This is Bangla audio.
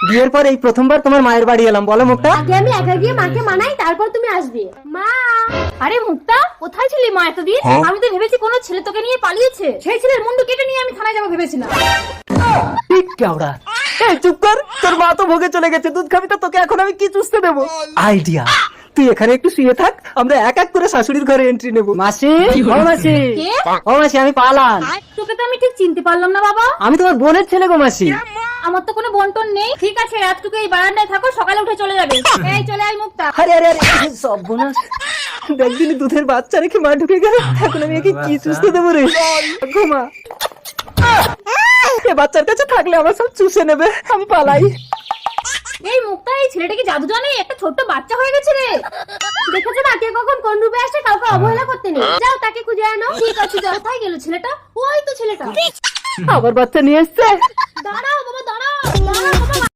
বিয়ের পর এই প্রথমবার তোমার মায়ের বাড়ি এলাম, বলো মুক্তা। আগে আমি একা গিয়ে মাকে মানাই, তারপর তুমি আসবে। মা, আরে মুক্তা, কোথায় ছিলি মা এতদিন? আমি তো ভেবেছি কোনো ছেলে তোকে নিয়ে পালিয়েছে। সেই ছেলের মুন্ডু কেটে নিয়ে আমি থানায় যাবো ভেবেছিলাম। ঠিক কেওড়া, এই চুপ কর, তোর মা তো ভোগে চলে গেছে, দুধ খাবি তো, তোকে এখন আমি কি চুষতে দেবো? আইডিয়া, তুই এখানে একটু শুয়ে থাক, আমরা এক এক করে শাশুড়ির ঘরে এন্ট্রি নেবো। মাসি, ও মাসি, কে? ও মাসি, আমি পালান। তোকে তো আমি ঠিক চিনতে পারলাম না বাবা। আমি তোমার বোনের ছেলে গো মাসি। আমার তো কোনো বন্টন নেই। ঠিক আছে, রাতটুকু এই বারান্দায় থাকো, সকালে উঠে চলে যাবে। এই চলে আয় মুক্তা। আরে আরে আরে, সর্বনাশ, দেখদিনি দুধের বাচ্চা রেখে মা ঢুকে গেল, এখন আমি একে কি চুষতে দেবো রে? ঘুমা, এ বাচ্চার কাছে থাকলে আমার সব চুষে নেবে, আমি পালাই। এই মুক্তা, এই ছেলেটা কি জাদু জানে? একটা ছোট্ট বাচ্চা হয়ে গেছে রে। দেখেছো না কে কখন কোন রূপে আসে? কাউকে অবহেলা করতে নেই। যাও তাকে খুঁজে আনো। ঠিক আছে, যাও। কোথায় গেল ছেলেটা? ওই তো ছেলেটা। আবার বাচ্চা নিয়ে এসছে। দাঁড়াও বাবা, দাঁড়াও দাঁড়াও বাবা।